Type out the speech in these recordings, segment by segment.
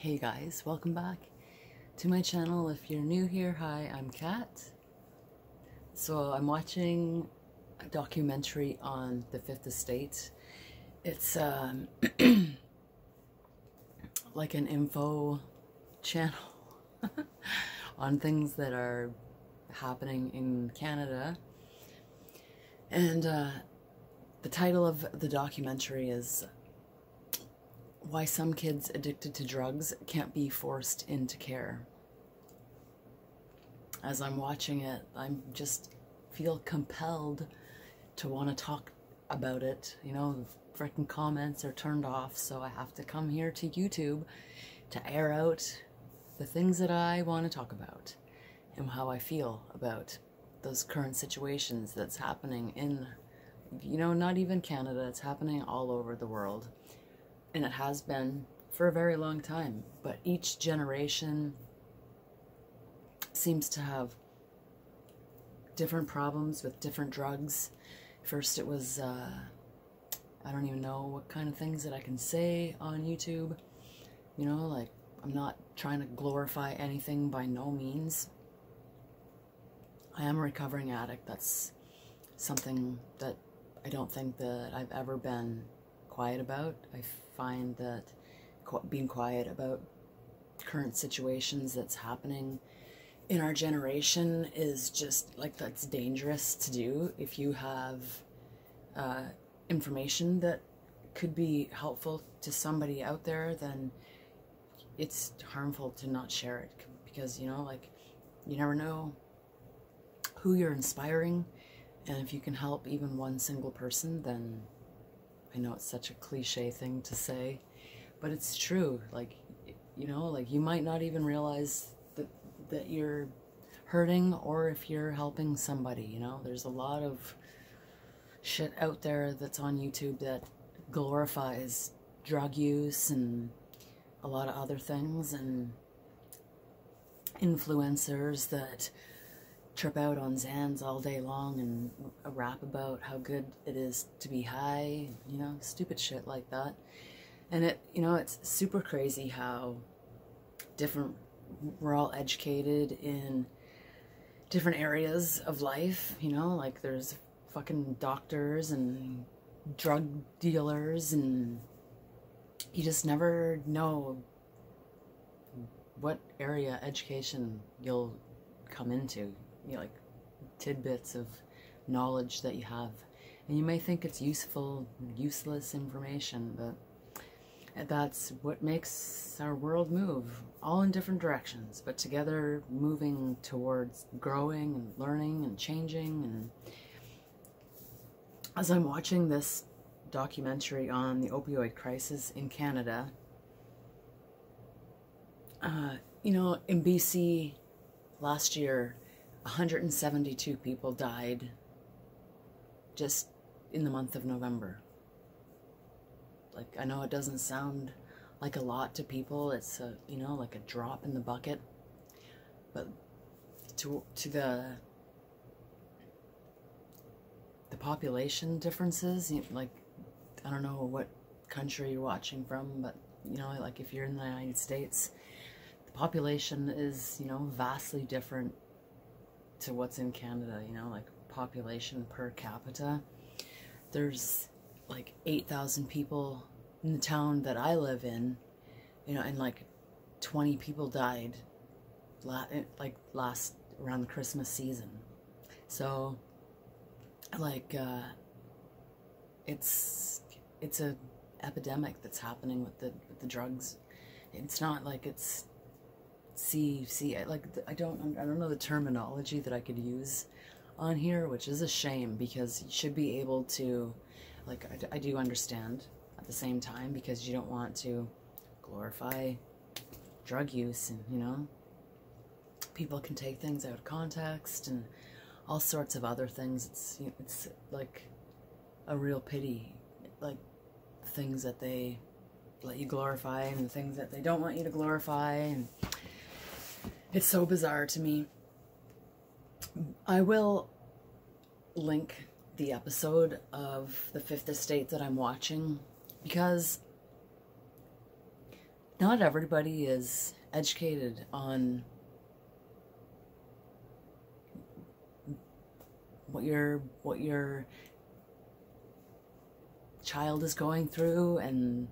Hey guys, welcome back to my channel. If you're new here, hi, I'm Kat. So I'm watching a documentary on the Fifth Estate. It's like an info channel on things that are happening in Canada. And the title of the documentary is Why Some Kids Addicted to Drugs Can't Be Forced into Care. As I'm watching it, I just feel compelled to want to talk about it. You know, freaking comments are turned off, so I have to come here to YouTube to air out the things that I want to talk about and how I feel about those current situations that's happening in, you know, not even Canada, it's happening all over the world. And it has been for a very long time. But each generation seems to have different problems with different drugs. First it was, I don't even know what kind of things that I can say on YouTube. You know, like, I'm not trying to glorify anything by no means. I am a recovering addict. That's something that I don't think that I've ever been quiet about. I find that being quiet about current situations that's happening in our generation is just like, that's dangerous to do. If you have information that could be helpful to somebody out there, then it's harmful to not share it, because, you know, like, you never know who you're inspiring, and if you can help even one single person, then I know it's such a cliche thing to say, but it's true. Like, you know, like, you might not even realize that you're hurting, or if you're helping somebody. You know, there's a lot of shit out there that's on YouTube that glorifies drug use and a lot of other things, and influencers that trip out on Zans all day long and rap about how good it is to be high, you know, stupid shit like that. And it, you know, it's super crazy how different, we're all educated in different areas of life, you know, like, there's fucking doctors and drug dealers, and you just never know what area education you'll come into. You know, like, tidbits of knowledge that you have, and you may think it's useful, useless information, but that's what makes our world move, all in different directions, but together moving towards growing and learning and changing. And as I'm watching this documentary on the opioid crisis in Canada, you know, in BC last year, 172 people died just in the month of November. Like, I know it doesn't sound like a lot to people. It's a, you know, like a drop in the bucket. But to the population differences, you know, like, I don't know what country you're watching from, but, you know, like, if you're in the United States, the population is, you know, vastly different to what's in Canada. You know, like, population per capita, there's like 8,000 people in the town that I live in, you know, and like 20 people died last around the Christmas season. So, like, it's a epidemic that's happening with the drugs. It's not like it's like, I don't know the terminology that I could use on here, which is a shame, because you should be able to, like, I do understand at the same time, because you don't want to glorify drug use, and, you know, people can take things out of context and all sorts of other things. It's like a real pity, like, things that they let you glorify and the things that they don't want you to glorify, and it's so bizarre to me. I will link the episode of the Fifth Estate that I'm watching, because not everybody is educated on what your child is going through, and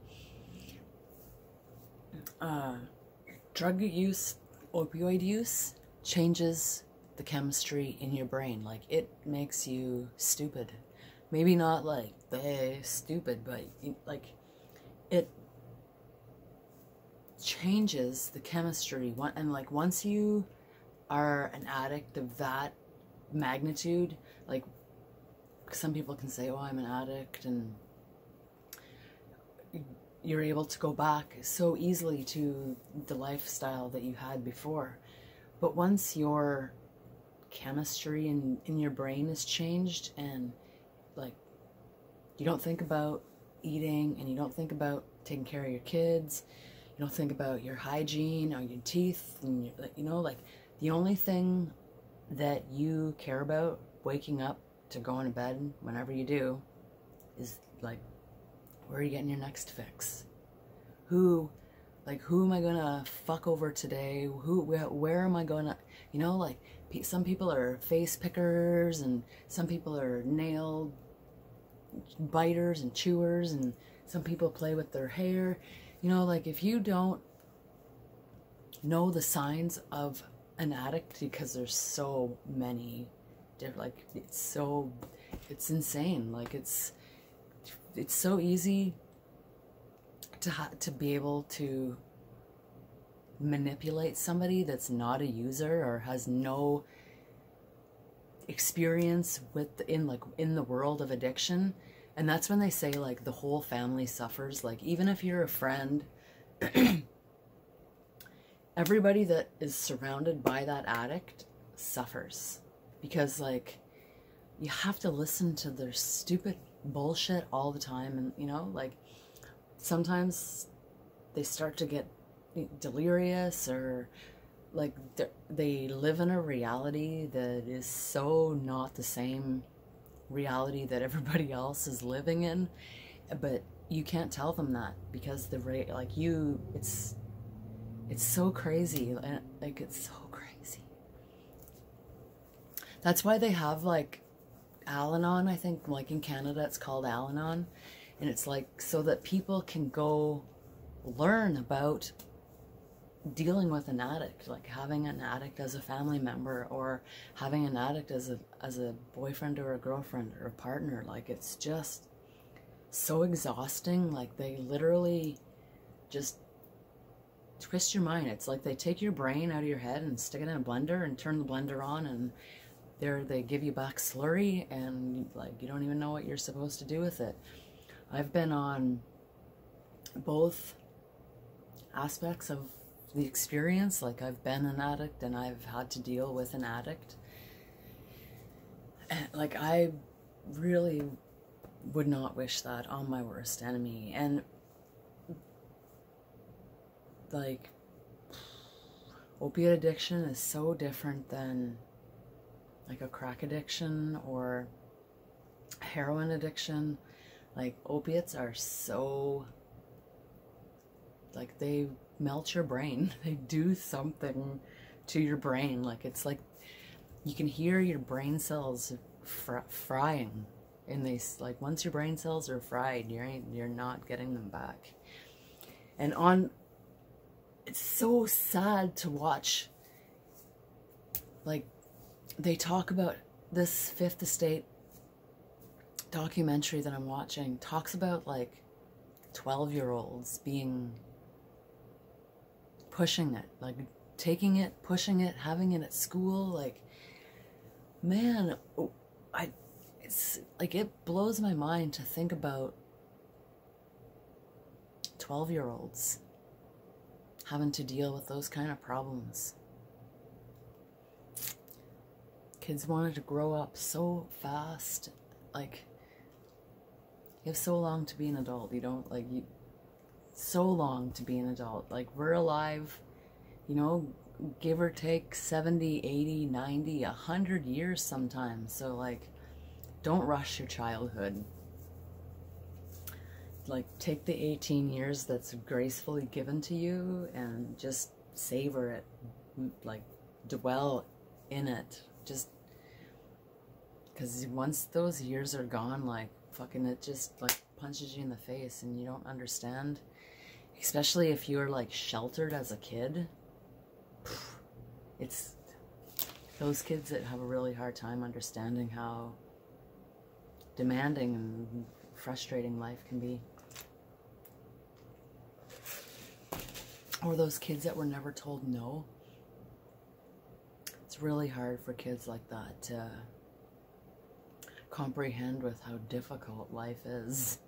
drug use, opioid use changes the chemistry in your brain. Like, it makes you stupid. Maybe not like stupid, but like it changes the chemistry. And like, once you are an addict of that magnitude, like, some people can say, oh, I'm an addict, and you're able to go back so easily to the lifestyle that you had before. But once your chemistry in your brain is changed, and like, you don't think about eating, and you don't think about taking care of your kids, you don't think about your hygiene or your teeth, and you know, like, the only thing that you care about waking up to going to bed whenever you do is like, where are you getting your next fix? Who am I gonna fuck over today? Where am I gonna, you know, like, some people are face pickers, and some people are nail biters and chewers, and some people play with their hair. You know, like, if you don't know the signs of an addict, because there's so many different, like, it's insane. Like, it's so easy to be able to manipulate somebody that's not a user or has no experience in the world of addiction. And that's when they say, like, the whole family suffers. Like, even if you're a friend, everybody that is surrounded by that addict suffers, because, like, you have to listen to their stupid bullshit all the time. And, you know, like, sometimes they start to get delirious, or like they live in a reality that is so not the same reality that everybody else is living in. But you can't tell them that, because it's so crazy. Like, it's so crazy. That's why they have, like, Al-Anon. I think, like, in Canada it's called Al-Anon, and it's like so that people can go learn about dealing with an addict, like having an addict as a family member, or having an addict as a boyfriend or a girlfriend or a partner. Like, it's just so exhausting. Like, they literally just twist your mind. It's like they take your brain out of your head and stick it in a blender and turn the blender on, and they give you back slurry, and like, you don't even know what you're supposed to do with it. I've been on both aspects of the experience. Like, I've been an addict, and I've had to deal with an addict. And, like, I really would not wish that on my worst enemy. And, like, opiate addiction is so different than, like, a crack addiction or heroin addiction. Like, opiates are so, like, they melt your brain. They do something to your brain. Like, it's like you can hear your brain cells frying. And like, once your brain cells are fried, you're not getting them back. And it's so sad to watch. Like, they talk about this Fifth Estate documentary that I'm watching, talks about, like, 12-year-olds pushing it, like, taking it, pushing it, having it at school. Like, man, it's like, it blows my mind to think about 12-year-olds having to deal with those kind of problems. Kids wanted to grow up so fast. Like, you have so long to be an adult. You don't, like, so long to be an adult. Like, we're alive, you know, give or take 70, 80, 90, 100 years sometimes. So, like, don't rush your childhood. like take the 18 years that's gracefully given to you and just savor it, like dwell in it, just because once those years are gone, like fucking it just like punches you in the face and you don't understand, especially if you're like sheltered as a kid. It's those kids that have a really hard time understanding how demanding and frustrating life can be. Or those kids that were never told no. It's really hard for kids like that to comprehend with how difficult life is.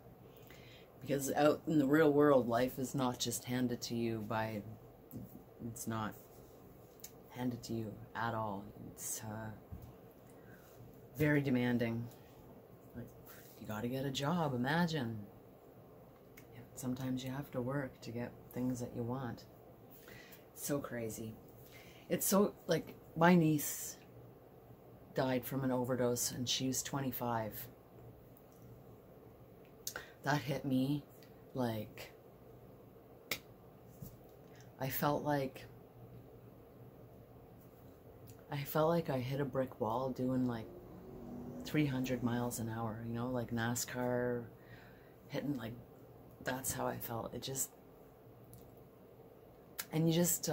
Because out in the real world, life is not just handed to you by... It's not handed to you at all. It's very demanding. Like, you gotta get a job, imagine. Sometimes you have to work to get things that you want. It's so crazy. It's so, like, my niece died from an overdose and she was 25. That hit me like... I felt like I hit a brick wall doing like 300 miles an hour, you know, like NASCAR hitting, like, that's how I felt. It just, and you just,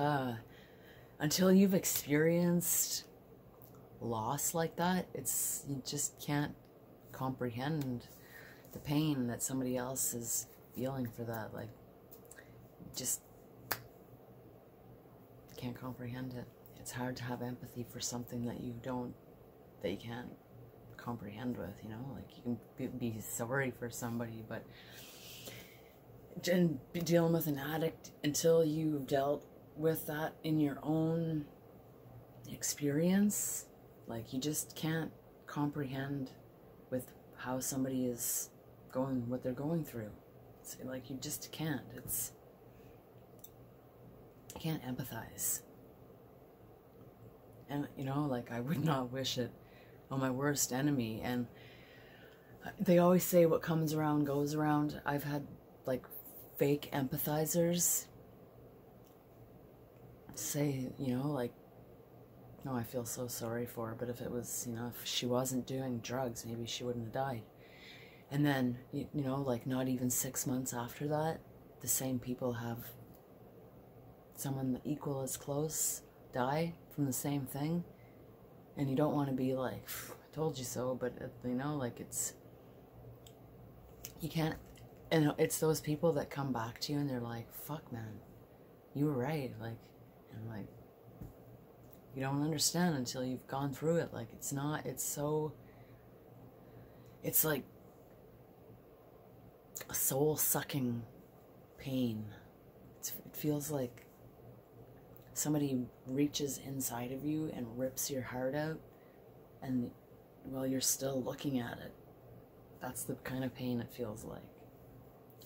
until you've experienced loss like that, you just can't comprehend the pain that somebody else is feeling for that. Like, just can't comprehend it. It's hard to have empathy for something that you can't comprehend with, you know? Like, you can be sorry for somebody, but and be dealing with an addict, until you've dealt with that in your own experience, like, you just can't comprehend with how somebody is going, what they're going through. It's like, you just can't. You can't empathize. And, you know, like, I would not wish it on my worst enemy. And they always say what comes around goes around. I've had, like, fake empathizers say, you know, like, no, I feel so sorry for her, but if it was, you know, if she wasn't doing drugs, maybe she wouldn't have died. And then, you know, like, not even 6 months after that, the same people have someone equal as close die from the same thing. And you don't want to be like, I told you so, but, you know, like, you can't, and it's those people that come back to you and they're like, fuck, man, you were right, like, and like, you don't understand until you've gone through it. Like, it's like a soul-sucking pain. It feels like somebody reaches inside of you and rips your heart out, and while you're still looking at it, that's the kind of pain it feels like.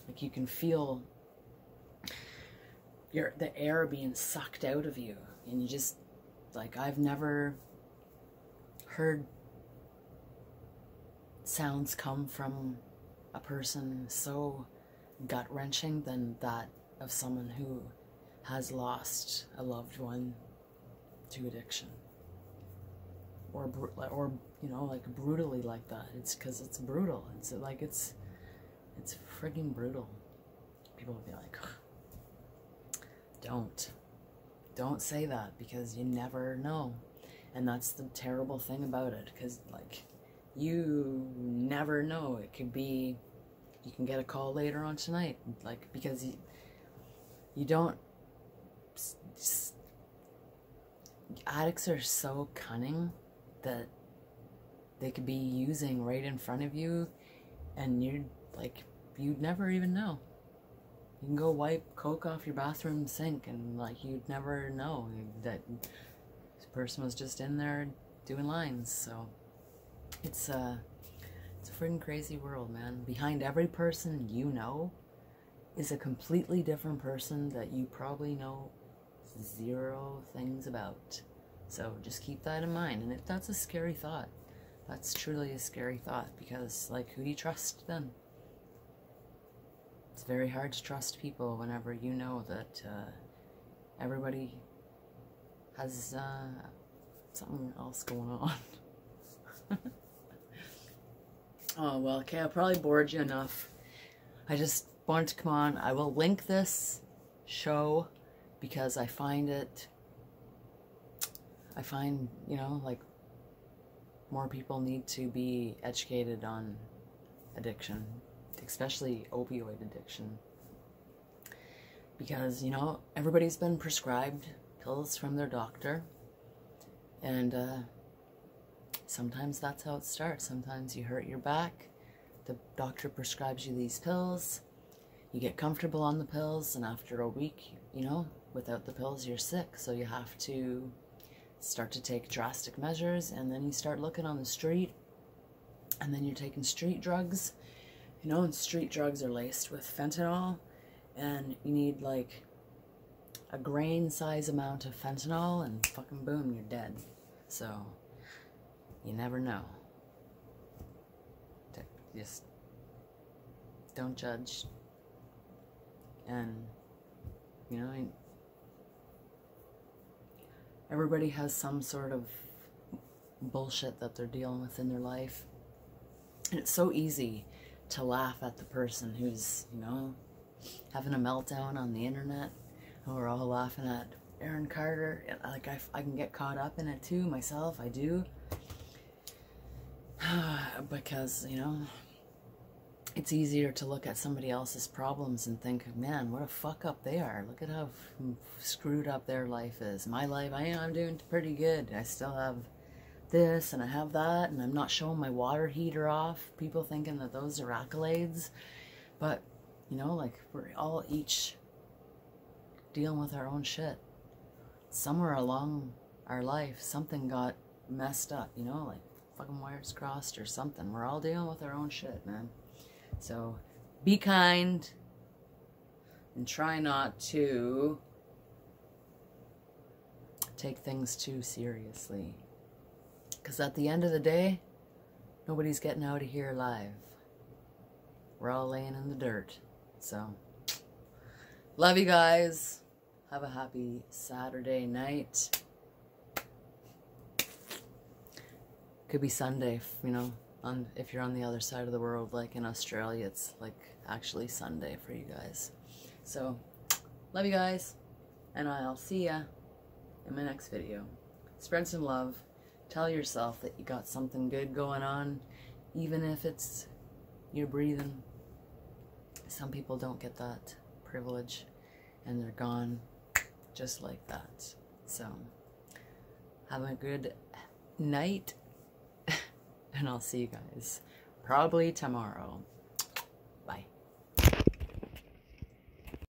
Like, you can feel the air being sucked out of you, and you just, like, I've never heard sounds come from a person so gut-wrenching than that of someone who has lost a loved one to addiction, or you know, like, brutally like that. It's because it's brutal. It's like, it's friggin' brutal. People will be like, don't say that, because you never know. And that's the terrible thing about it, because, like, you never know. It could be, you can get a call later on tonight, like, because you don't, addicts are so cunning that they could be using right in front of you, and you're like, you'd never even know. You can go wipe Coke off your bathroom sink, and, like, you'd never know that this person was just in there doing lines. So it's a freaking crazy world, man. Behind every person you know is a completely different person that you probably know zero things about. So just keep that in mind. And if that's a scary thought, that's truly a scary thought, because, like, who do you trust then? it's very hard to trust people whenever you know that everybody has something else going on. Oh, well, okay, I probably bored you enough. I just wanted to come on. I will link this show because I find, you know, like, more people need to be educated on addiction, especially opioid addiction. Because, you know, everybody's been prescribed pills from their doctor, and sometimes that's how it starts. Sometimes you hurt your back, the doctor prescribes you these pills, you get comfortable on the pills, and after a week, you know, without the pills you're sick, so you have to start to take drastic measures, and then you start looking on the street, and then you're taking street drugs, you know, and street drugs are laced with fentanyl, and you need like a grain size amount of fentanyl, and fucking boom, you're dead. So you never know. Just don't judge, and you know, everybody has some sort of bullshit that they're dealing with in their life. And it's so easy to laugh at the person who's, you know, having a meltdown on the internet. And we're all laughing at Aaron Carter. Like, I can get caught up in it too, myself. I do. Because, you know, it's easier to look at somebody else's problems and think, man, what a fuck up they are. Look at how screwed up their life is. My life, I'm doing pretty good. I still have this and I have that, and I'm not showing my water heater off. People thinking that those are accolades. But, you know, like, we're all each dealing with our own shit. Somewhere along our life, something got messed up, you know, like fucking wires crossed or something. We're all dealing with our own shit, man. So be kind and try not to take things too seriously. Because at the end of the day, nobody's getting out of here alive. We're all laying in the dirt. So, love you guys. Have a happy Saturday night. Could be Sunday, you know. If you're on the other side of the world, like in Australia, it's like actually Sunday for you guys. So, love you guys, and I'll see ya in my next video. Spread some love. Tell yourself that you got something good going on, even if it's you're breathing. Some people don't get that privilege, and they're gone just like that. So, have a good night. And I'll see you guys probably tomorrow.